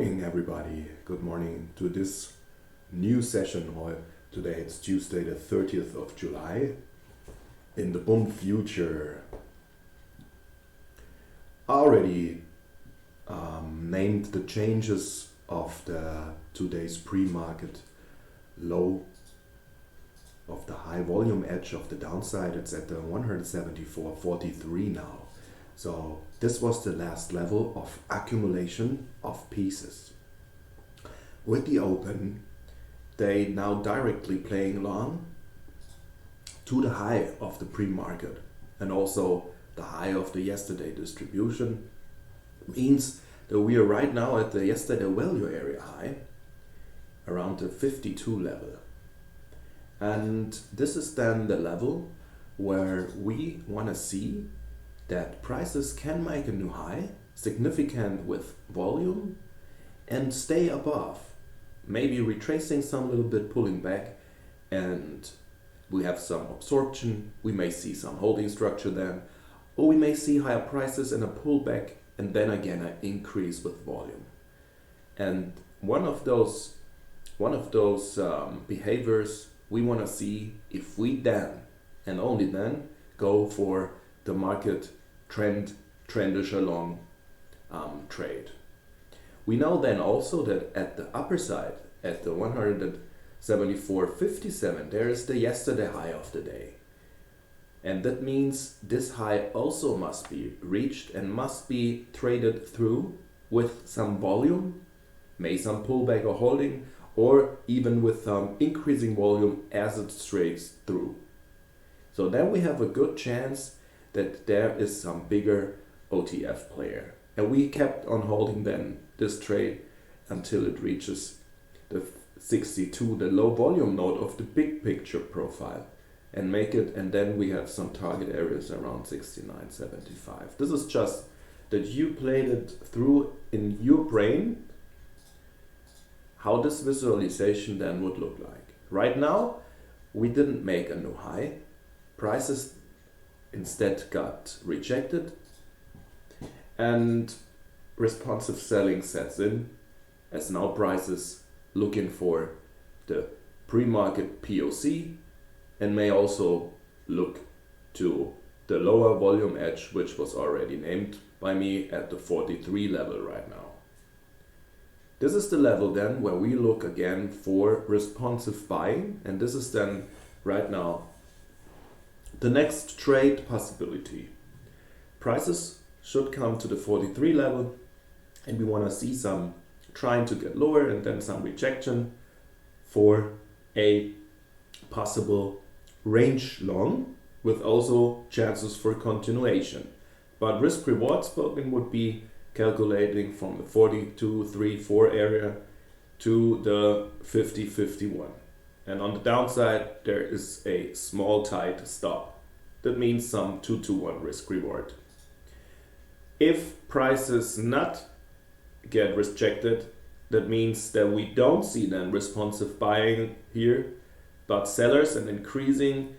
morning, everybody. Good morning to this new session. Today it's Tuesday, the 30th of July. In the Bund future, I already named the changes of the today's pre-market low of the high volume edge of the downside. It's at the 174.43 now. So this was the last level of accumulation of pieces. With the open, they now directly playing long to the high of the pre-market and also the high of the yesterday distribution. Means that we are right now at the yesterday value area high around the 52 level. And this is then the level where we want to see that prices can make a new high, significant with volume, and stay above, maybe retracing some little bit, pulling back, and we have some absorption. We may see some holding structure then, or we may see higher prices and a pullback, and then again an increase with volume. And one of those behaviors we want to see if we then and only then go for the market trendish along trade. We know then also that at the upper side, at the 174.57, there is the yesterday high of the day. And that means this high also must be reached and must be traded through with some volume, may some pullback or holding, or even with some increasing volume as it trades through. So then we have a good chance that there is some bigger OTF player. And we kept on holding then this trade until it reaches the 62, the low volume node of the big picture profile, and make it, and then we have some target areas around 69.75. This is just that you played it through in your brain, how this visualization then would look like. Right now, we didn't make a new high. Prices instead got rejected, and responsive selling sets in as now prices looking for the pre-market POC and may also look to the lower volume edge, which was already named by me at the 43 level right now. This is the level then where we look again for responsive buying, and this is then right now the next trade possibility. Prices should come to the 43 level, and we want to see some trying to get lower and then some rejection for a possible range long with also chances for continuation. But risk reward spoken would be calculating from the 42, 3, 4 area to the 50, 51. And on the downside, there is a small tight stop. That means some 2-to-1 risk reward. If prices not get rejected, that means that we don't see then responsive buying here, but sellers and increasing.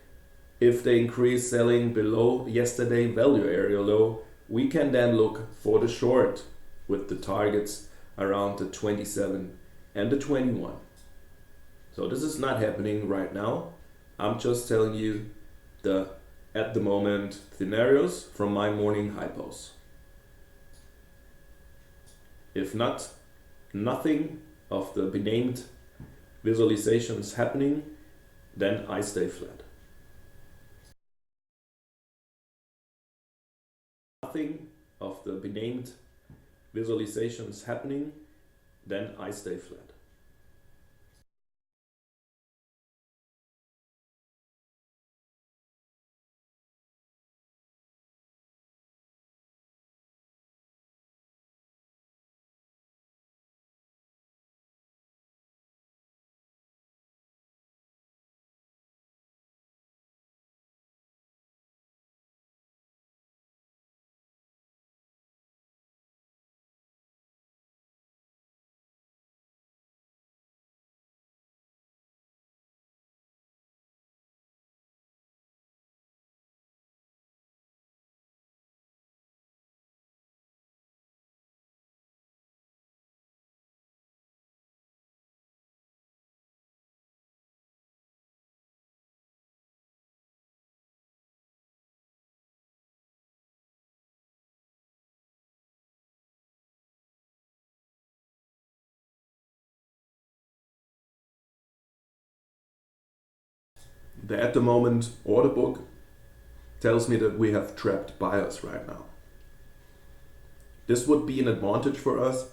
If they increase selling below yesterday value area low, we can then look for the short with the targets around the 27 and the 21. So this is not happening right now. I'm just telling you the at the moment scenarios from my morning hypos. If not, nothing of the benamed visualizations happening, then I stay flat. Nothing of the benamed visualizations happening, then I stay flat. The at the moment order book tells me that we have trapped buyers right now. This would be an advantage for us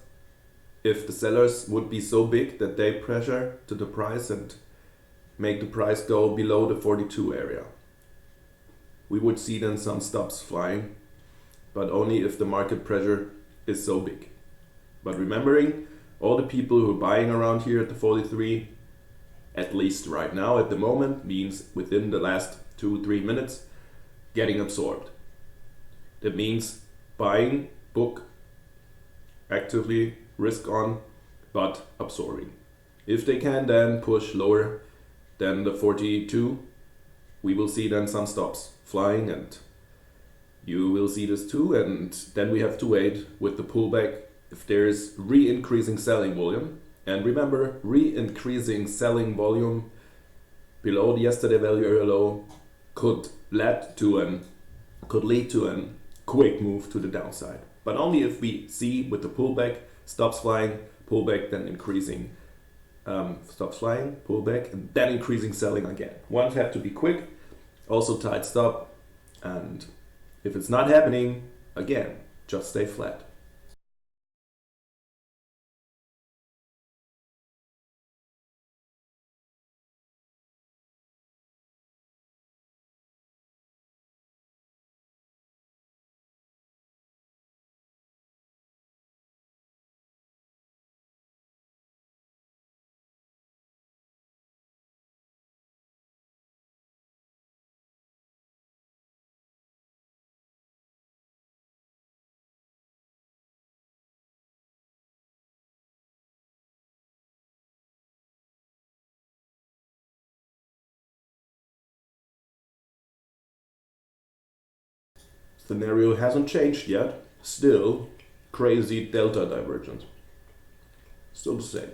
if the sellers would be so big that they pressure to the price and make the price go below the 42 area. We would see then some stops flying, but only if the market pressure is so big. But remembering, all the people who are buying around here at the 43, at least right now at the moment, means within the last 2-3 minutes, getting absorbed. That means buying, book, actively, risk on, but absorbing. If they can then push lower than the 42, we will see then some stops flying, and you will see this too, and then we have to wait with the pullback if there is re-increasing selling volume. And remember, re-increasing selling volume below the yesterday value area low could lead to a quick move to the downside. But only if we see with the pullback, stops flying, pullback, then increasing, stops flying, pullback, and then increasing selling again. One have to be quick, also tight stop, and if it's not happening, again, just stay flat. Scenario hasn't changed yet. Still crazy delta divergence. Still the same.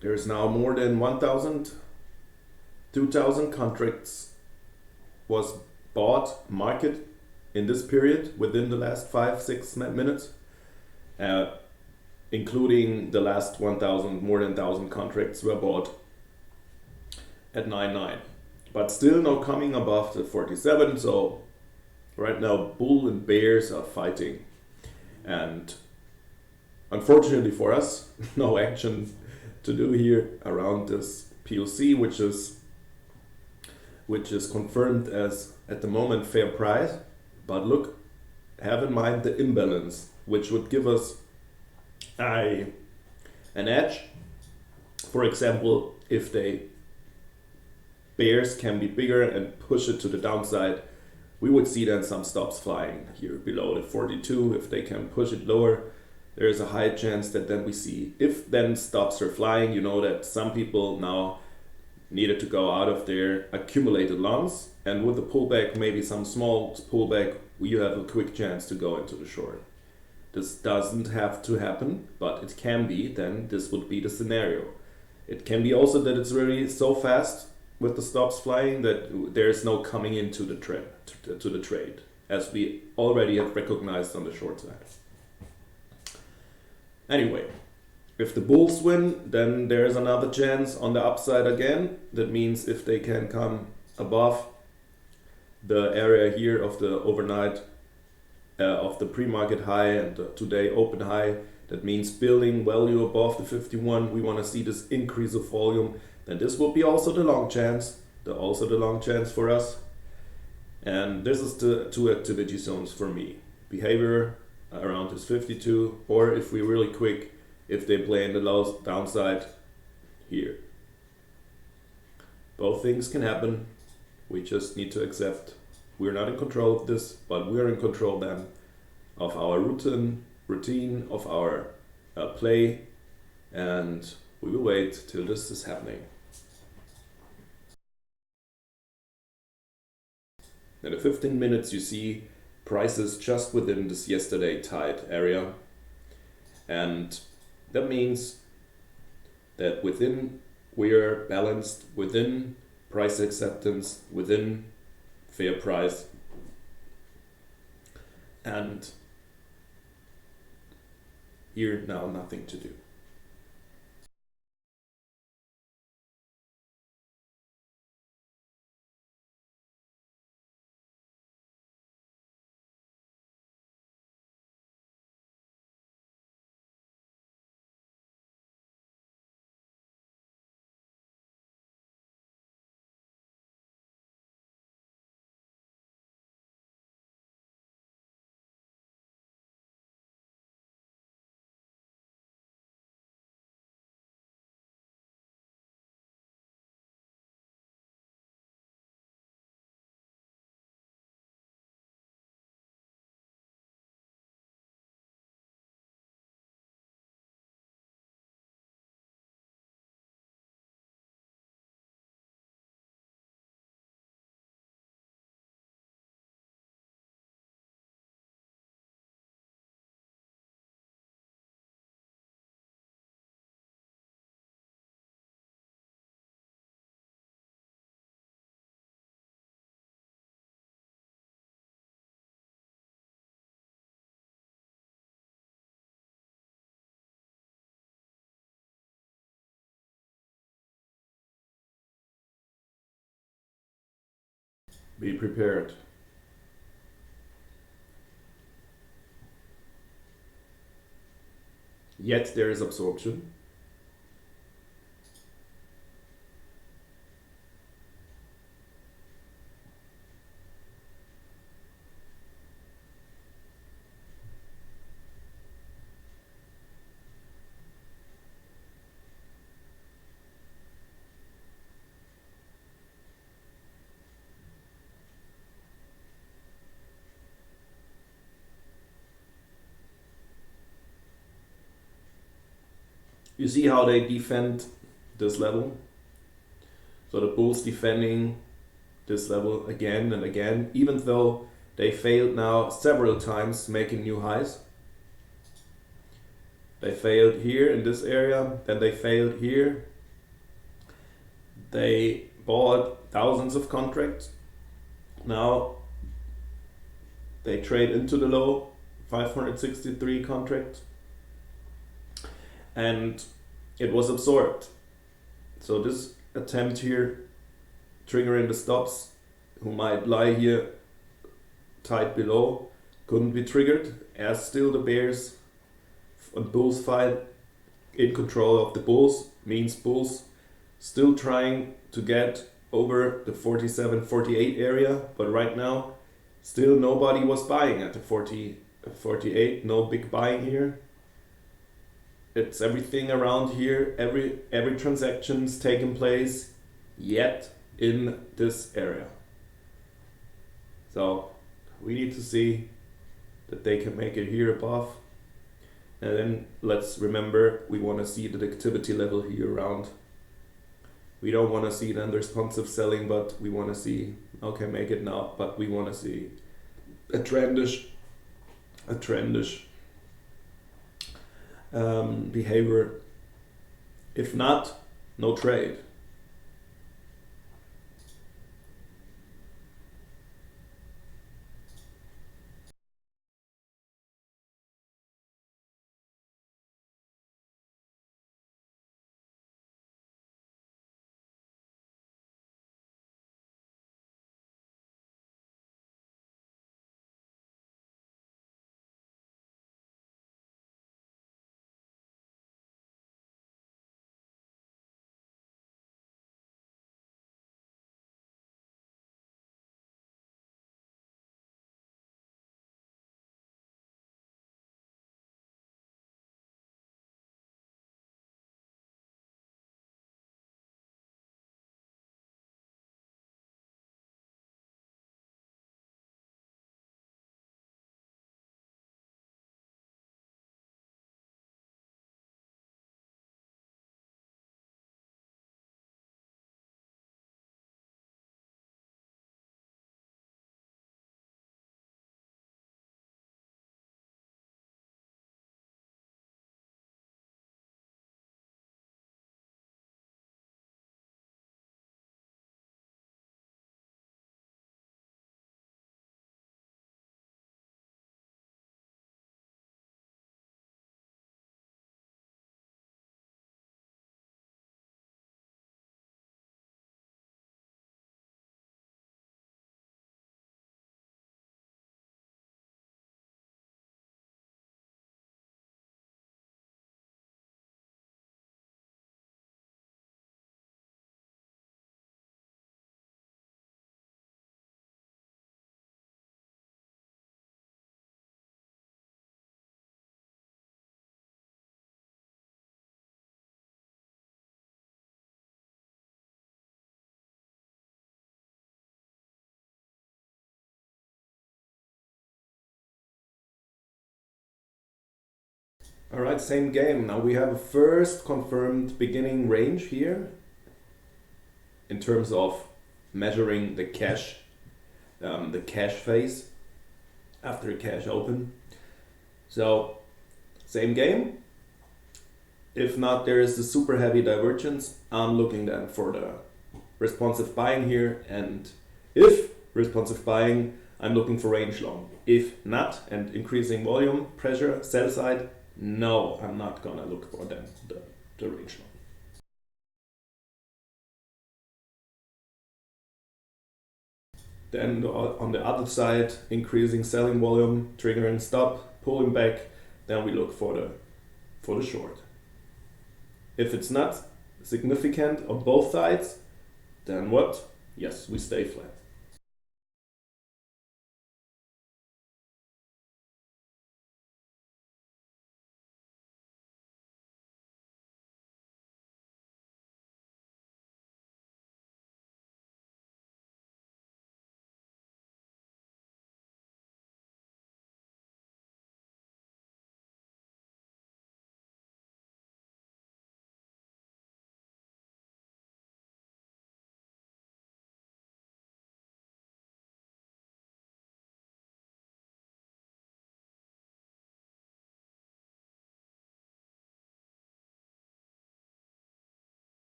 There's now more than 1,000, 2,000 contracts was bought market in this period within the last 5-6 minutes, uh, including the last 1,000, more than 1,000 contracts were bought at 9.9, but still no coming above the 47. So right now bull and bears are fighting, and unfortunately for us, no action to do here around this POC, which is confirmed as at the moment fair price. But look, have in mind the imbalance, which would give us an edge. For example, if the bears can be bigger and push it to the downside, we would see then some stops flying here below the 42. If they can push it lower, there is a high chance that then we see, if then stops are flying, you know that some people now needed to go out of their accumulated longs, and with the pullback, maybe some small pullback, you have a quick chance to go into the short. This doesn't have to happen, but it can be. Then this would be the scenario. It can be also that it's really so fast with the stops flying that there's no coming into the trade, as we already have recognized on the short side. Anyway, if the bulls win, then there's another chance on the upside again. That means if they can come above the area here of the overnight of the pre-market high and the today open high, that means building value above the 51. We want to see this increase of volume. Then this will be also the long chance, for us. And this is the two activity zones for me. Behavior around this 52, or if we really quick, if they play in the low downside here. Both things can happen. We just need to accept we're not in control of this, but we're in control then of our routine of our play, and we will wait till this is happening. In the 15 minutes you see prices just within this yesterday tight area, and that means that we are balanced within price acceptance, within fair price, and here now nothing to do. Be prepared. Yet there is absorption. You see how they defend this level? So the bulls defending this level again and again, even though they failed now several times making new highs. They failed here in this area, then they failed here. They bought thousands of contracts. Now they trade into the low, 563 contract, and it was absorbed. So this attempt here, triggering the stops, who might lie here tight below, couldn't be triggered, as still the bears and bulls fight in control of the bulls, means bulls still trying to get over the 47-48 area, but right now still nobody was buying at the 48, no big buying here. It's everything around here, every transaction's taken place yet in this area. So we need to see that they can make it here above. And then let's remember, we want to see the activity level here around. We don't want to see then the responsive selling, but we want to see, okay, make it now, but we want to see a trendish behavior. If not, no trade. All right, same game. Now we have a first confirmed beginning range here in terms of measuring the cash phase after a cash open. So same game. If not, there is the super heavy divergence. I'm looking then for the responsive buying here, and if responsive buying, I'm looking for range long. If not, and increasing volume pressure sell side, no, I'm not gonna look for them the range long. Then on the other side, increasing selling volume, triggering stop, pulling back, then we look for the short. If it's not significant on both sides, then what? Yes, we stay flat.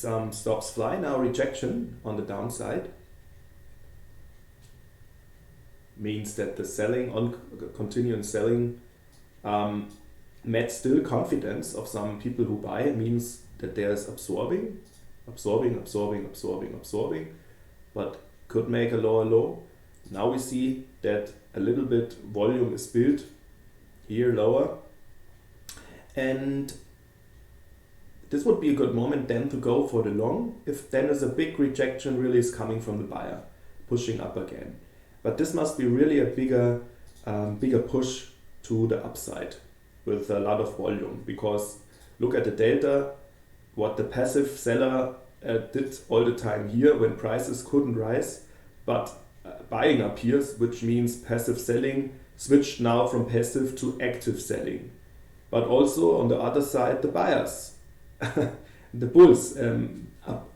some stops fly. Now rejection on the downside means that the selling on continuing selling met still confidence of some people who buy. It means that there's absorbing, but could make a lower low. Now we see that a little bit volume is built here lower, and this would be a good moment then to go for the long if then is a big rejection really is coming from the buyer pushing up again. But this must be really a bigger push to the upside with a lot of volume, because look at the delta, what the passive seller did all the time here when prices couldn't rise, but buying appears, which means passive selling switched now from passive to active selling. But also on the other side, the buyers, the bulls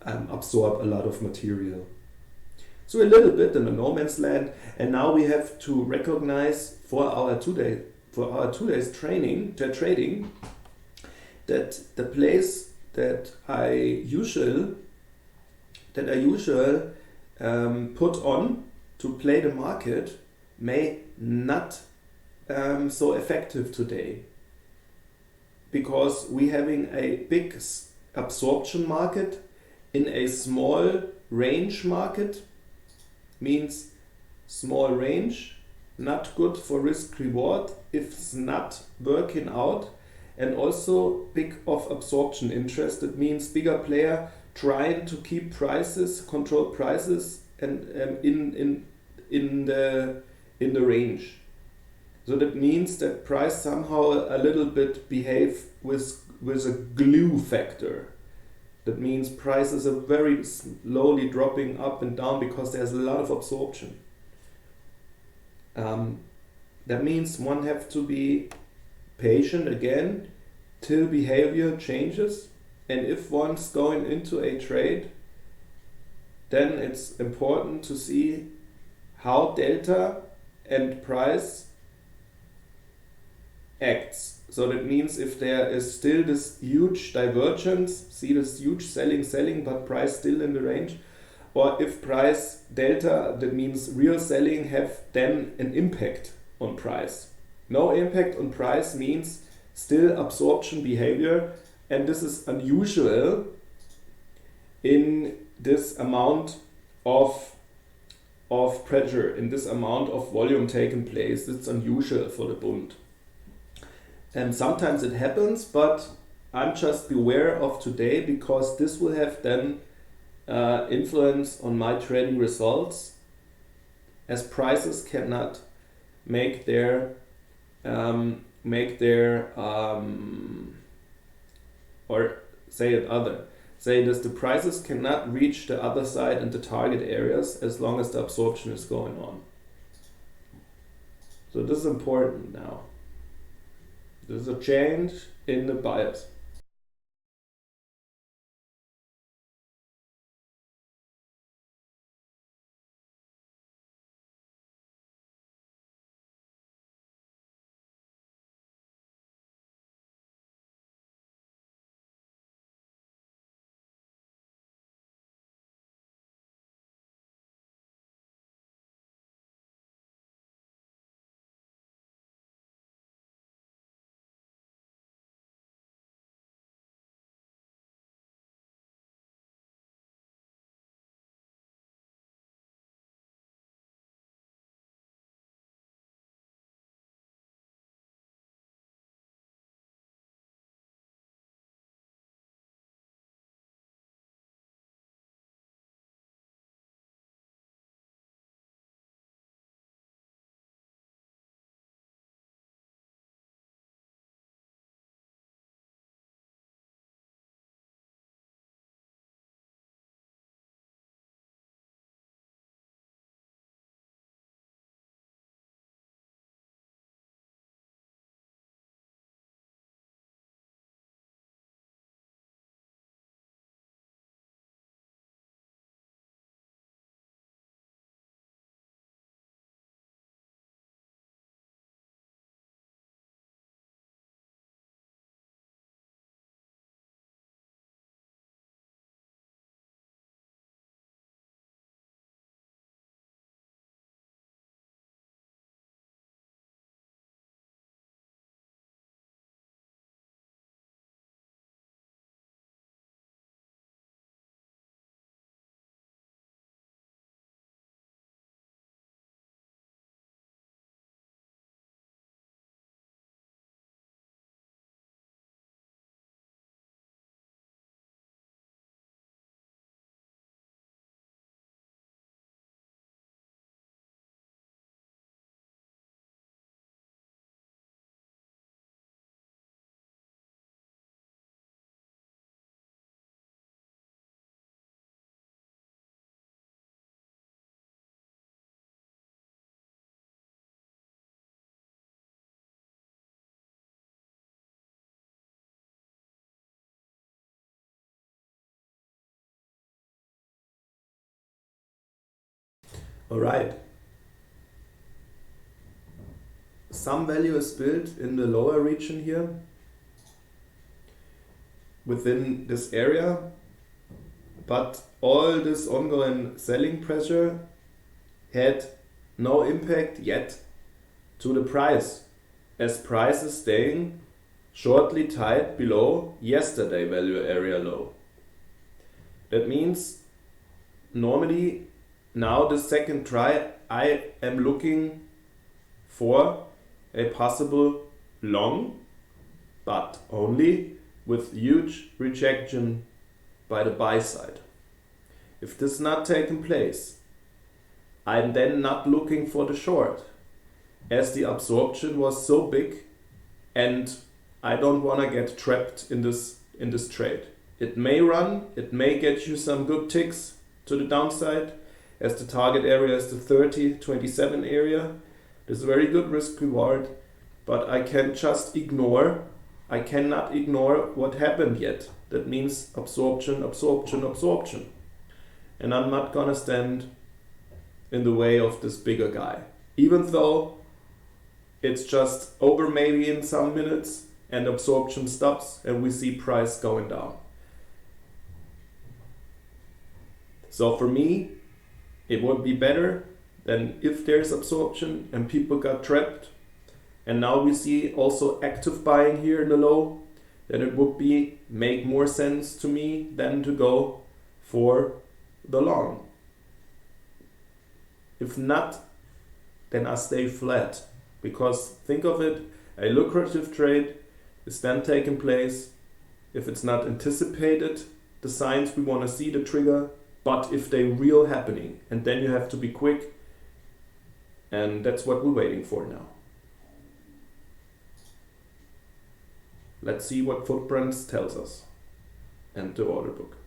absorb a lot of material. So a little bit in a no man's land, and now we have to recognize for our 2 days trading that the place that I usual put on to play the market may not so effective today, because we having a big absorption market in a small range market. Means small range, not good for risk reward if it's not working out, and also big of absorption interest. It means bigger player trying to keep prices, control prices, and in the range. So that means that price somehow a little bit behave with a glue factor. That means prices are very slowly dropping up and down because there's a lot of absorption. That means one have to be patient again till behavior changes. And if one's going into a trade, then it's important to see how delta and price acts. So that means if there is still this huge divergence, see this huge selling, but price still in the range, or if price delta, that means real selling, have then an impact on price. No impact on price means still absorption behavior, and this is unusual in this amount of pressure, in this amount of volume taking place. It's unusual for the Bund. And sometimes it happens, but I'm just beware of today, because this will have then influence on my trading results, as prices cannot make their or say it other. Say this: the prices cannot reach the other side and the target areas as long as the absorption is going on. So this is important now. There's a change in the bias. All right. Some value is built in the lower region here within this area, but all this ongoing selling pressure had no impact yet to the price, as price is staying shortly tied below yesterday value area low. That means normally now the second try I am looking for a possible long, but only with huge rejection by the buy side. If this is not taking place, I'm then not looking for the short, as the absorption was so big and I don't want to get trapped in this trade. It may run, it may get you some good ticks to the downside, as the target area is the 30-27 area. This is very good risk reward, but I cannot ignore what happened yet. That means absorption. And I'm not gonna stand in the way of this bigger guy. Even though it's just over maybe in some minutes and absorption stops and we see price going down. So for me, it would be better than if there's absorption and people got trapped. And now we see also active buying here in the low, then it would make more sense to me than to go for the long. If not, then I stay flat, because think of it, a lucrative trade is then taking place if it's not anticipated, the signs we want to see, the trigger, but if they real happening, and then you have to be quick, and that's what we're waiting for now. Let's see what Footprints tells us and the order book.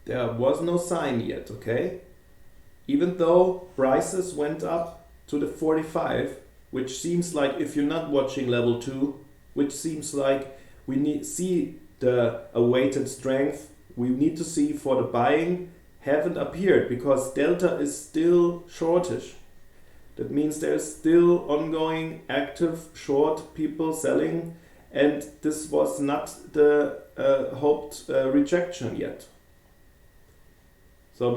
There was no sign yet, okay? Even though prices went up to the 45, which seems like, if you're not watching level 2, which seems like we see the awaited strength we need to see for the buying haven't appeared, because delta is still shortish. That means there's still ongoing active short people selling, and this was not the hoped rejection yet. So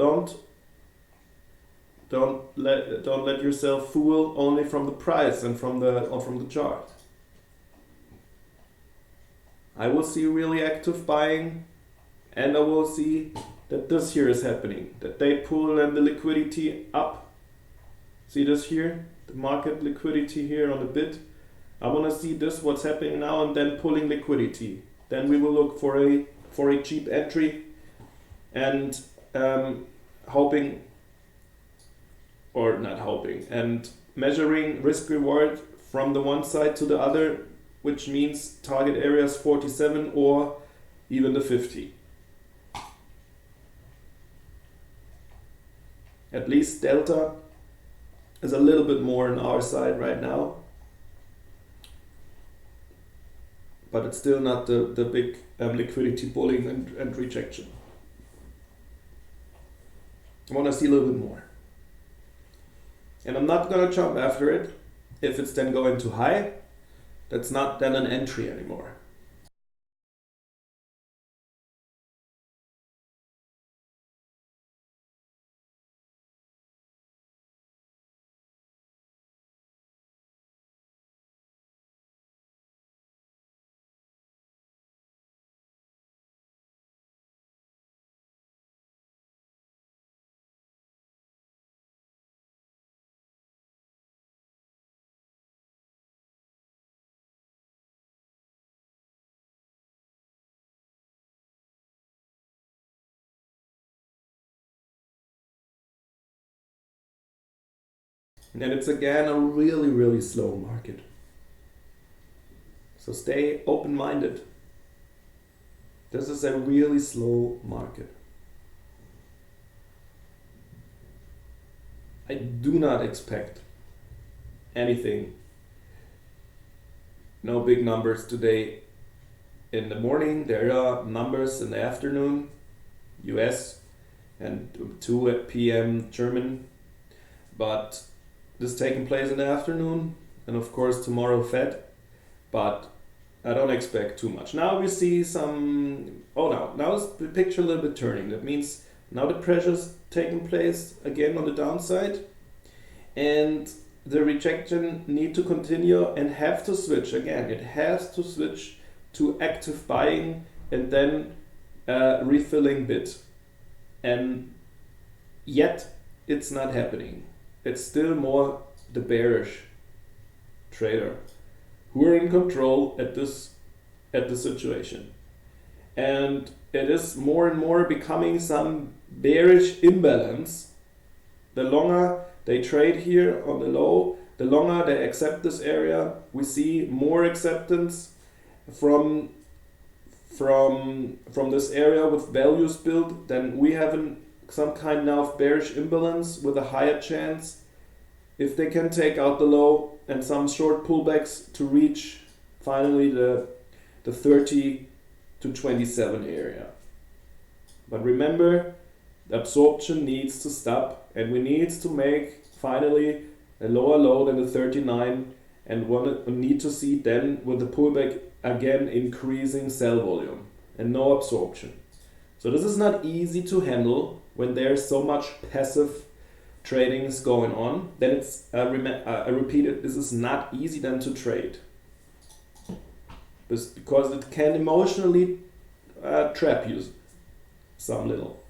don't let yourself fool only from the price and from the chart. I will see really active buying, and I will see that this here is happening, that they pull and the liquidity up. See this here, the market liquidity here on the bid. I want to see this, what's happening now, and then pulling liquidity. Then we will look for a cheap entry and hoping, or not hoping, and measuring risk reward from the one side to the other, which means target areas 47 or even the 50. At least delta is a little bit more on our side right now, but it's still not the big liquidity pulling and rejection. I want to see a little bit more. And I'm not going to jump after it. If it's then going too high, that's not then an entry anymore. And it's again a really, really slow market. So stay open-minded. This is a really slow market. I do not expect anything. No big numbers today in the morning. There are numbers in the afternoon, US, and 2 p.m. German. But this is taking place in the afternoon, and of course tomorrow Fed, but I don't expect too much. Now we see some, now is the picture a little bit turning. That means now the pressure's taking place again on the downside, and the rejection need to continue and have to switch again. It has to switch to active buying and then refilling bid. And yet it's not happening. It's still more the bearish trader who are in control at the situation. And it is more and more becoming some bearish imbalance. The longer they trade here on the low, the longer they accept this area, we see more acceptance from this area with values built. Then we have some kind now of bearish imbalance with a higher chance, if they can take out the low and some short pullbacks, to reach finally the 30 to 27 area. But remember, the absorption needs to stop, and we need to make finally a lower low than the 39, and we need to see then with the pullback again increasing sell volume and no absorption. So this is not easy to handle when there's so much passive trading is going on. Then it's I repeat it, this is not easy then to trade, because it can emotionally trap you some little.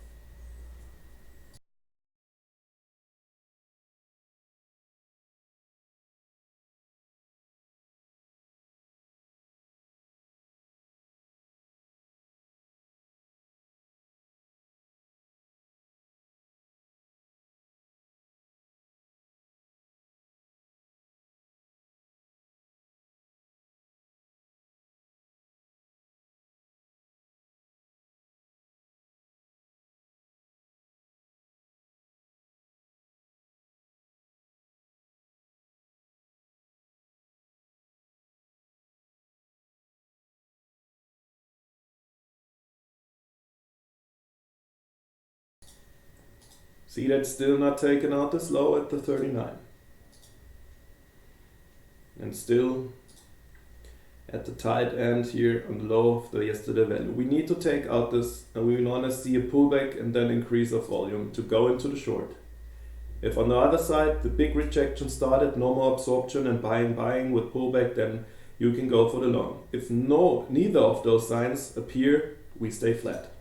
See, that's still not taken out this low at the 39. And still at the tight end here on the low of the yesterday value. We need to take out this, and we want to see a pullback and then increase of volume to go into the short. If on the other side the big rejection started, no more absorption and buying with pullback, then you can go for the long. If neither of those signs appear, we stay flat.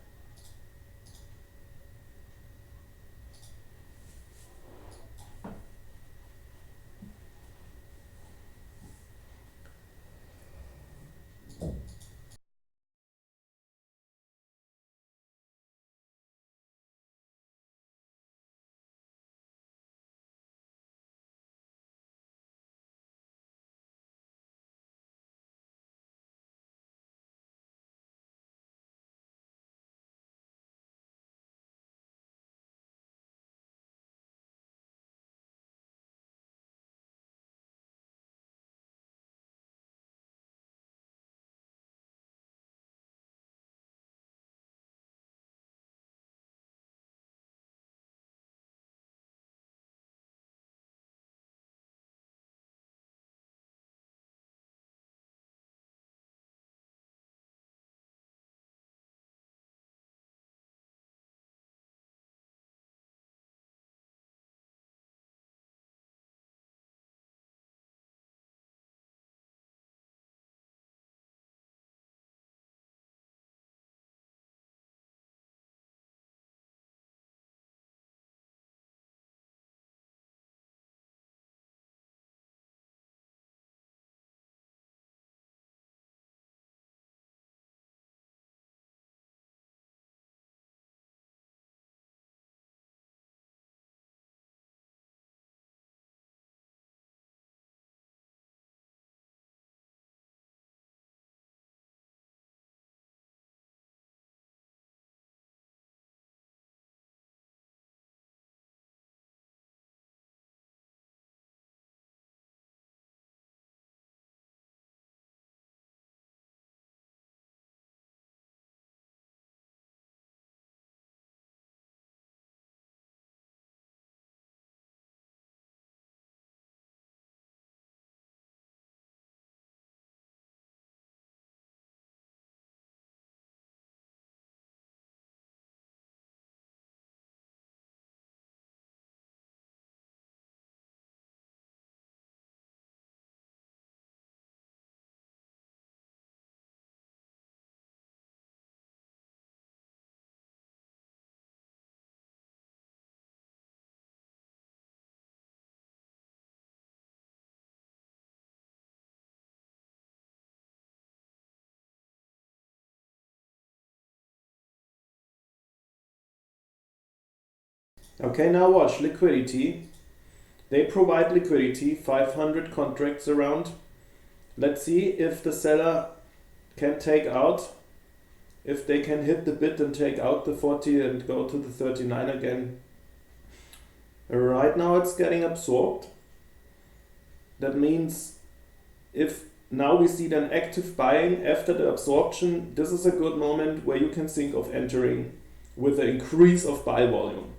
Okay, now watch liquidity. They provide liquidity, 500 contracts around. Let's see if the seller can take out, if they can hit the bid and take out the 40 and go to the 39 again. Right now it's getting absorbed. That means if now we see then active buying after the absorption, this is a good moment where you can think of entering with an increase of buy volume.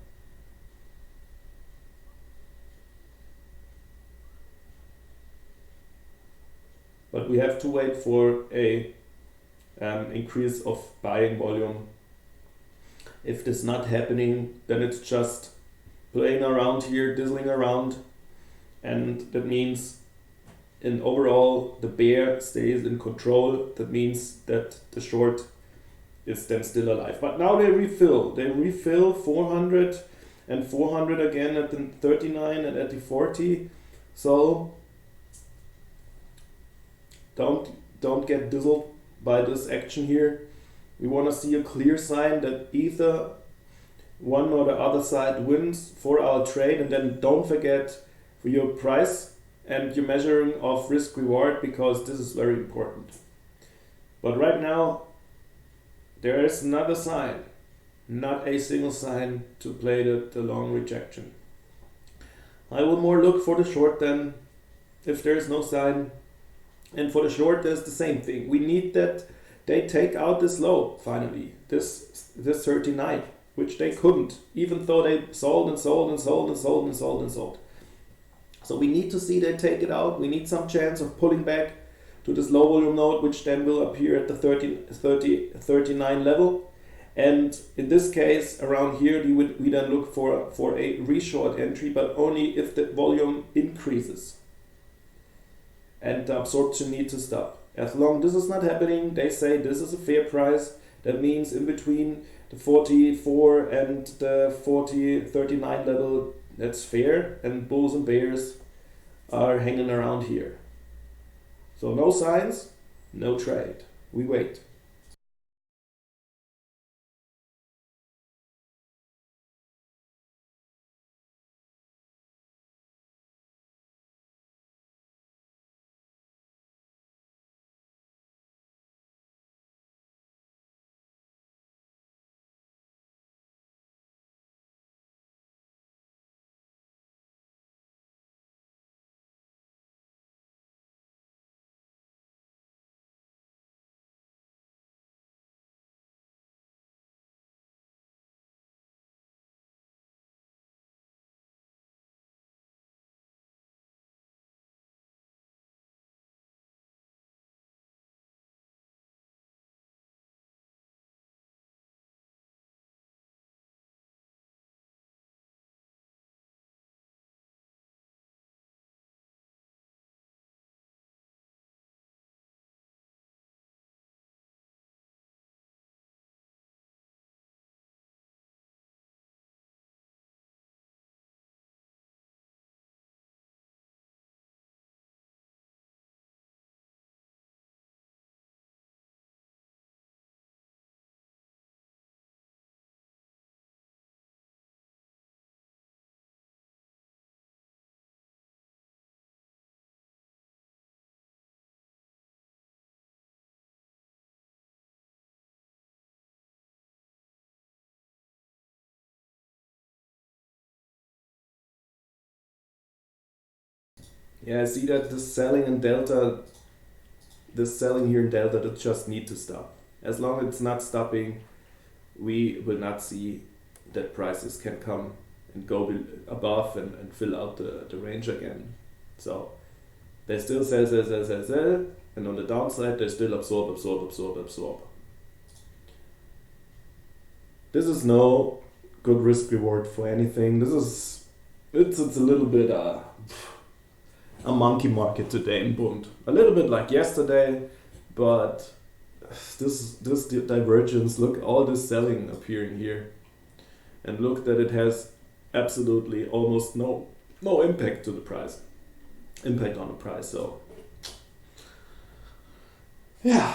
But we have to wait for a increase of buying volume. If this is not happening, then it's just playing around here, dizzling around, and that means in overall the bear stays in control. That means that the short is then still alive. But now they refill 400 and 400 again at the 39 and at the 40. So don't get dizzled by this action here. We want to see a clear sign that either one or the other side wins for our trade, and then don't forget for your price and your measuring of risk reward, because this is very important. But right now there is not a sign, not a single sign to play the long rejection. I will more look for the short then if there is no sign. And for the short, there's the same thing. We need that they take out this low finally, this 39, which they couldn't, even though they sold and sold and sold and sold and sold and sold. So we need to see they take it out. We need some chance of pulling back to this low volume node, which then will appear at the 39 level. And in this case, around here, we then look for a reshort entry, but only if the volume increases. And the absorption needs to stop. As long as this is not happening, they say this is a fair price. That means in between the 44 and the 39 level, that's fair. And bulls and bears are hanging around here. So no signs, no trade. We wait. Yeah, I see that this selling in Delta, this selling here in Delta, that just need to stop. As long as it's not stopping, we will not see that prices can come and go above and fill out the range again. So they still sell, and on the downside they still absorb. This is no good risk reward for anything. It's a little bit a monkey market today in Bund. A little bit like yesterday, but this divergence, look, all this selling appearing here, and look that it has absolutely almost no impact on the price. So yeah,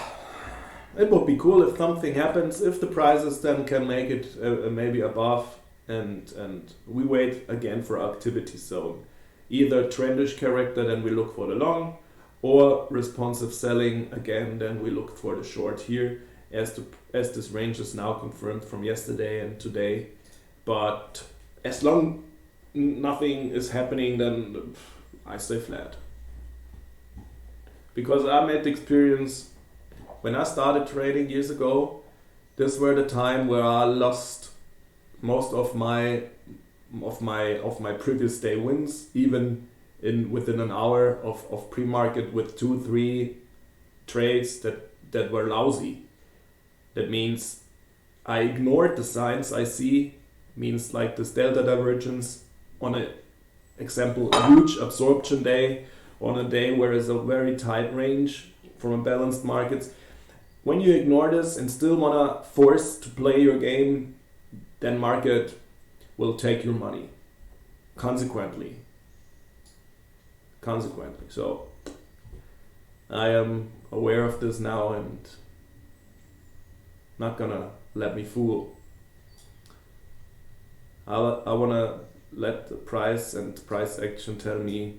it would be cool if something happens, if the prices then can make it maybe above and we wait again for activity zone. Either trendish character, then we look for the long, or responsive selling again, then we look for the short here, as this range is now confirmed from yesterday and today. But as long nothing is happening, then I stay flat. Because I made the experience when I started trading years ago, this were the time where I lost most of my previous day wins, even within an hour of pre-market with 2-3 trades that were lousy. That means I ignored the signs I see, means like this delta divergence on a example huge absorption day, on a day where it's a very tight range from a balanced market. When you ignore this and still wanna force to play your game, then market will take your money. Consequently. So I am aware of this now and not gonna let me fool. I wanna let the price and price action tell me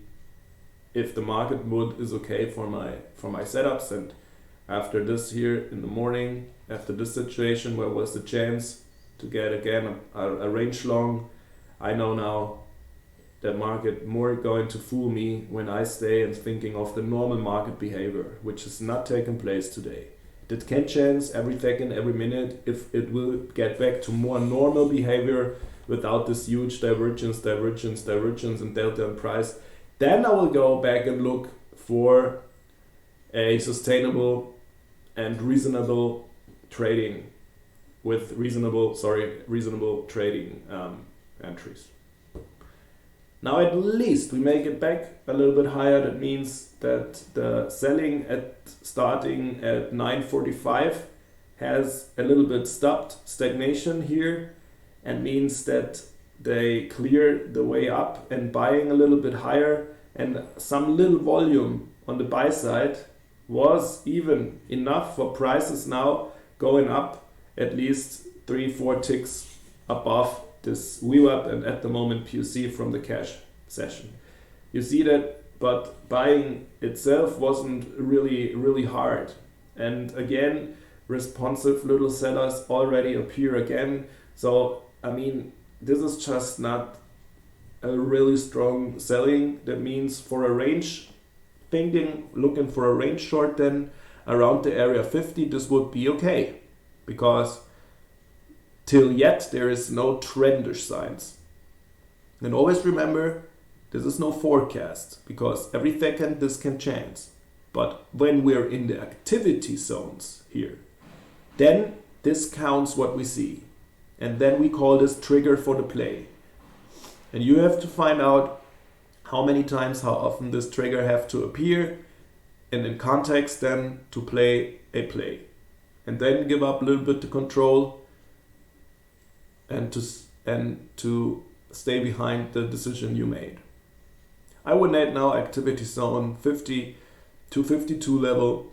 if the market mood is okay for my setups. And after this here in the morning, after this situation where was the chance to get again a range long, I know now that market more going to fool me when I stay and thinking of the normal market behavior, which is not taking place today. That can change every second, every minute, if it will get back to more normal behavior without this huge divergence and delta in price. Then I will go back and look for a sustainable and reasonable trading with reasonable trading entries. Now at least we make it back a little bit higher. That means that the selling starting at 945 has a little bit stopped stagnation here, and means that they clear the way up and buying a little bit higher, and some little volume on the buy side was even enough for prices now going up at least 3-4 ticks above this VWAP and at the moment PUC from the cash session. You see that, but buying itself wasn't really hard. And again, responsive little sellers already appear again. So I mean, this is just not a really strong selling. That means for a range thinking, looking for a range short, then around the area 50, this would be okay, because till yet there is no trendish signs. And always remember, this is no forecast, because every second this can change. But when we're in the activity zones here, then this counts what we see. And then we call this trigger for the play. And you have to find out how many times, how often this trigger have to appear, and in context then to play a play. And then give up a little bit the control and to stay behind the decision you made. I would add now activity zone 50 to 52 level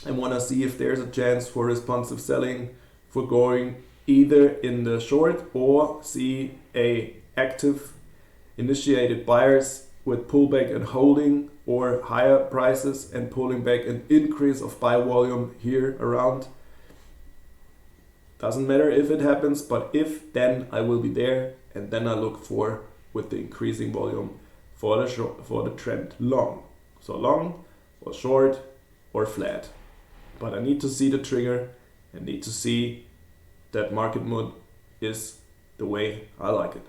and want to see if there's a chance for responsive selling, for going either in the short, or see a active initiated buyers with pullback and holding, or higher prices and pulling back, an increase of buy volume here around. Doesn't matter if it happens, but if, then I will be there, and then I look for, with the increasing volume, for the trend long. So long or short or flat. But I need to see the trigger and need to see that market mood is the way I like it.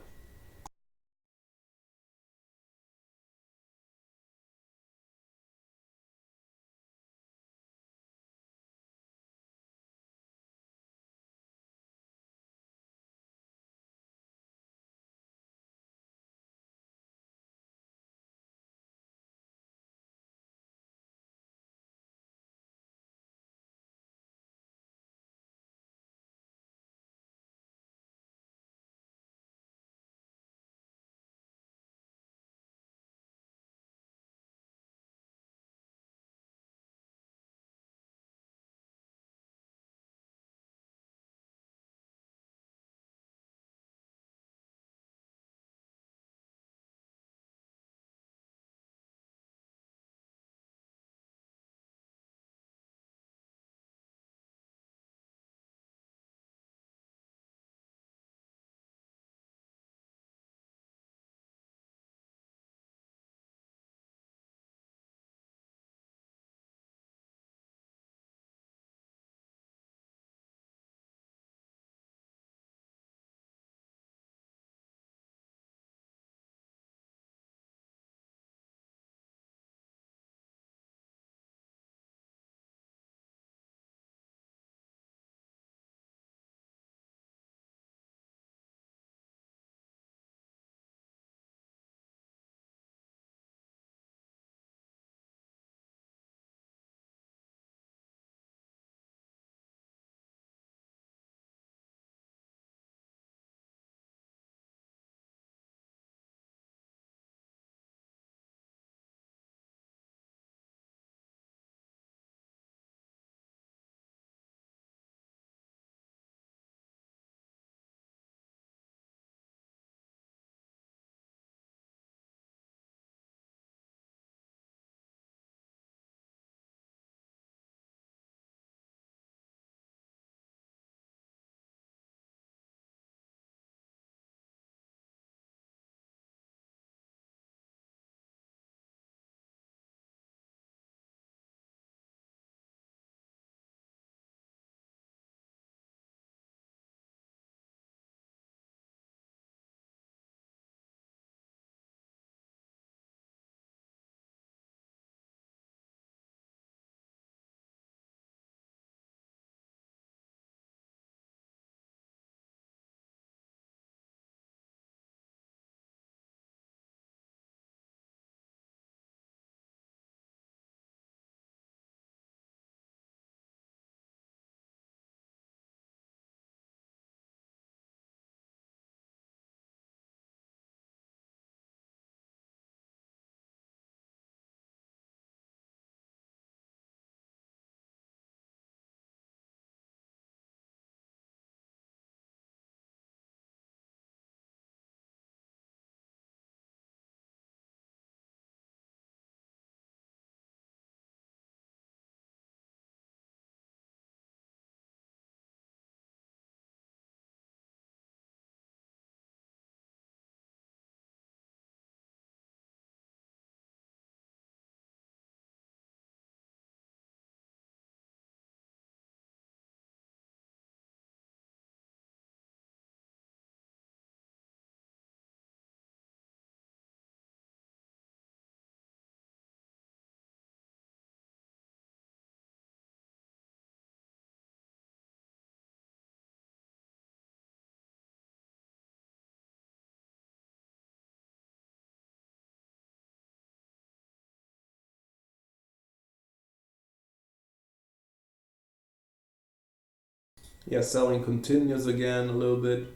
Yeah, selling continues again a little bit,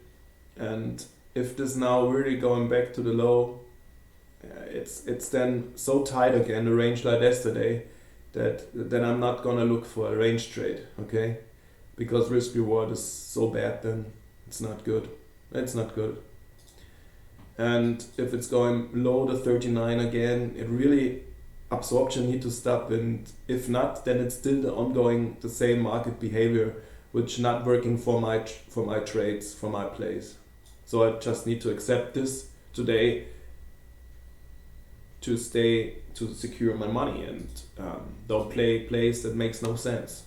and if this now really going back to the low, it's then so tight again, the range like yesterday, that then I'm not gonna look for a range trade, okay? Because risk reward is so bad, then it's not good. It's not good. And if it's going below the 39 again, it really absorption need to stop. And if not, then it's still the ongoing the same market behavior, which not working for my trades, for my plays. So I just need to accept this today to stay to secure my money and don't play plays that makes no sense.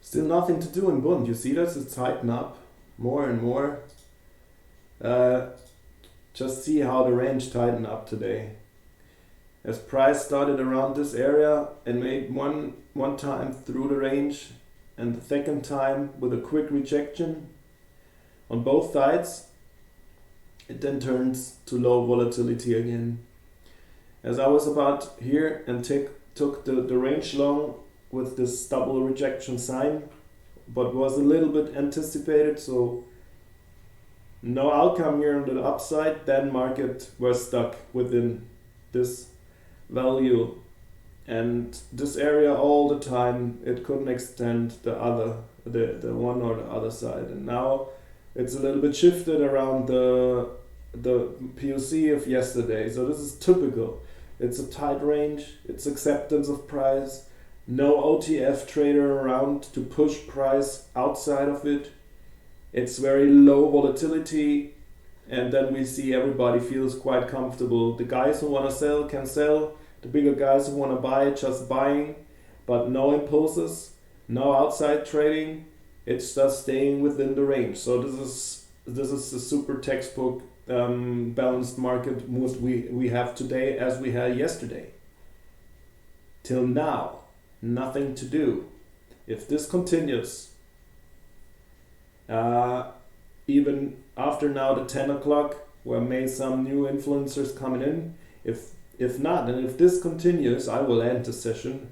Still nothing to do in Bund. You see this? It's tightened up more and more. Uh, just see how the range tightened up today. As price started around this area and made one time through the range, and the second time with a quick rejection on both sides, it then turns to low volatility again. As I was about here and took the range long with this double rejection sign, but was a little bit anticipated, so no outcome here on the upside, then market was stuck within this value and this area all the time. It couldn't extend the one or the other side, and now it's a little bit shifted around the POC of yesterday. So this is typical. It's a tight range, it's acceptance of price, no OTF trader around to push price outside of it. It's very low volatility, and then we see everybody feels quite comfortable. The guys who want to sell can sell, the bigger guys who want to buy just buying, but no impulses, no outside trading. It's just staying within the range. So this is the super textbook balanced market mood we have today as we had yesterday. Till now, nothing to do. If this continues, even after now the 10 o'clock, where may some new influencers coming in, if not, and if this continues, I will end the session,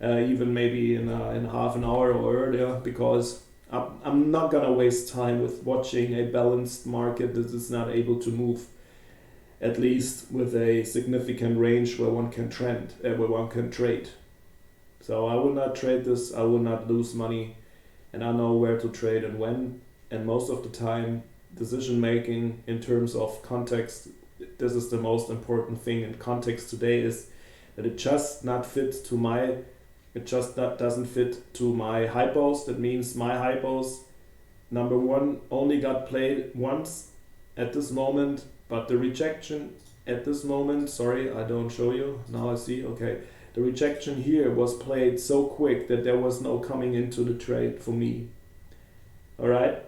even maybe in half an hour or earlier, because I'm not gonna waste time with watching a balanced market that is not able to move, at least with a significant range where one can trade. So I will not trade this. I will not lose money, and I know where to trade and when. And most of the time, decision making in terms of context, this is the most important thing in context today, is that it just not fits to my. It just doesn't fit to my hypos. That means my hypos, number one, only got played once at this moment, but the rejection at this moment, sorry, I don't show you. Now I see, okay. The rejection here was played so quick that there was no coming into the trade for me. All right?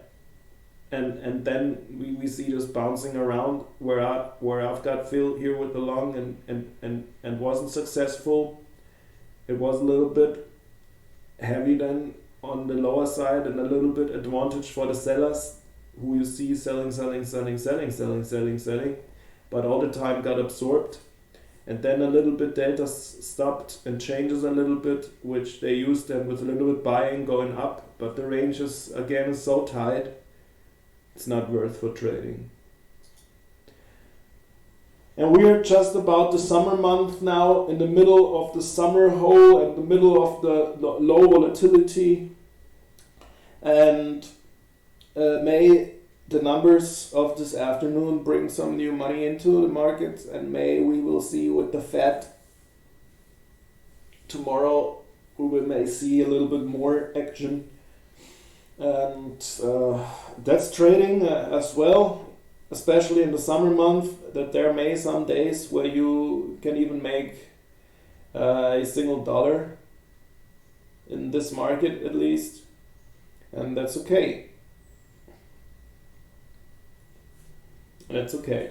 And then we see this bouncing around where I've got filled here with the long and wasn't successful. It was a little bit heavy then on the lower side, and a little bit advantage for the sellers who you see selling, but all the time got absorbed. And then a little bit data stopped and changes a little bit, which they used then with a little bit buying going up, but the range is again so tight, it's not worth for trading. And we're just about the summer month now, in the middle of the summer hole and the middle of the low volatility. And may the numbers of this afternoon bring some new money into the markets, and may we will see with the Fed tomorrow, we may see a little bit more action. And that's trading as well, especially in the summer month, that there may some days where you can even make a single dollar in this market at least, and that's okay. That's okay.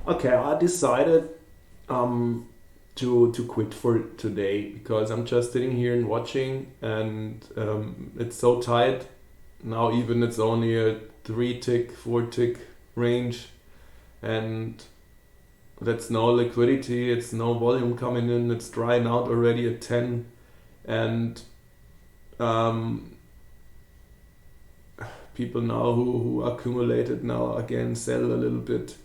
Okay, I decided to quit for today because I'm just sitting here and watching, and it's so tight now. Even it's only a 3 tick, 4 tick range, and that's no liquidity. It's no volume coming in. It's drying out already at 10, and um, people now who accumulated now again sell a little bit.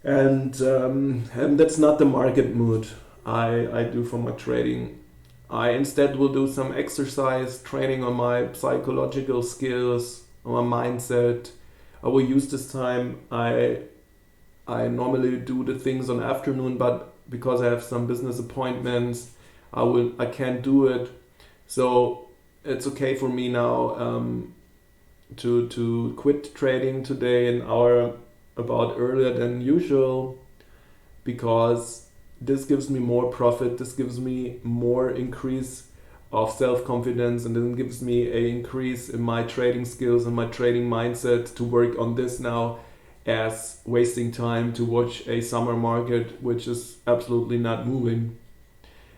And that's not the market mood I do for my trading. I instead will do some exercise training on my psychological skills, on my mindset. I will use this time. I normally do the things on afternoon, but because I have some business appointments, I can't do it. So it's okay for me now to quit trading today an hour about earlier than usual, because this gives me more profit, this gives me more increase of self-confidence, and then gives me a increase in my trading skills and my trading mindset to work on this now, as wasting time to watch a summer market which is absolutely not moving.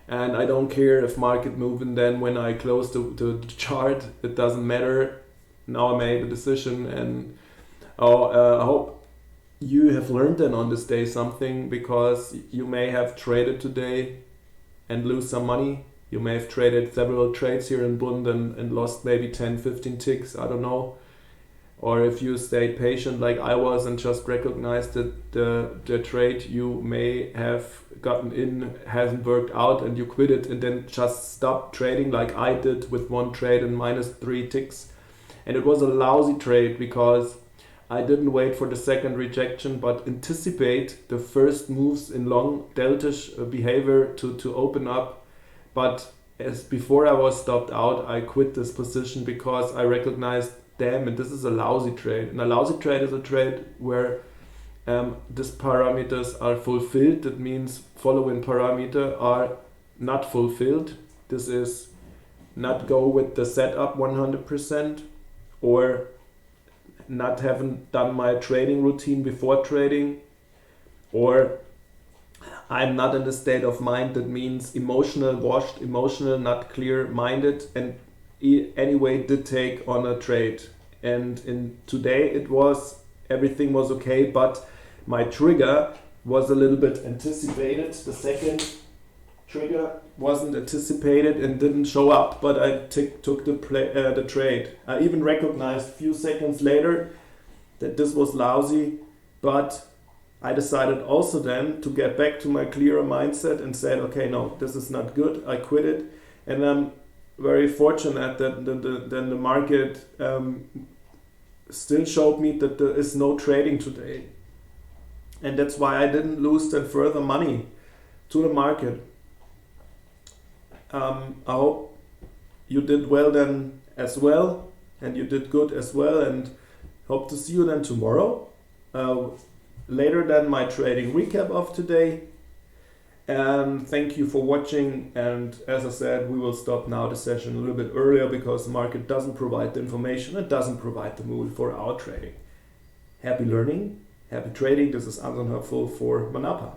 And I don't care if market moving, then when I close the chart, it doesn't matter. Now I made a decision, and I hope you have learned then on this day something, because you may have traded today and lose some money. You may have traded several trades here in Bund and lost maybe 10, 15 ticks, I don't know. Or if you stayed patient like I was and just recognized that the trade you may have gotten in hasn't worked out, and you quit it and then just stopped trading like I did with one trade and minus 3 ticks. And it was a lousy trade because I didn't wait for the second rejection, but anticipate the first moves in long deltish behavior to open up. But as before I was stopped out, I quit this position because I recognized, damn it, this is a lousy trade. And a lousy trade is a trade where these parameters are fulfilled. That means following parameter are not fulfilled. This is not go with the setup 100%, or not having done my trading routine before trading, or I'm not in the state of mind, that means emotional washed, emotional not clear minded, and anyway did take on a trade. And in today it was, everything was okay, but my trigger was a little bit anticipated. The second trigger wasn't anticipated and didn't show up, but I took the trade. I even recognized a few seconds later that this was lousy, but I decided also then to get back to my clearer mindset and said, okay, no, this is not good. I quit it, and I'm very fortunate that the market still showed me that there is no trading today, and that's why I didn't lose then further money to the market. I hope you did well then as well, and you did good as well, and hope to see you then tomorrow. Later than my trading recap of today. And thank you for watching, and as I said, we will stop now the session a little bit earlier because the market doesn't provide the information, it doesn't provide the mood for our trading. Happy learning, happy trading. This is Anton Höpfel for Manapa.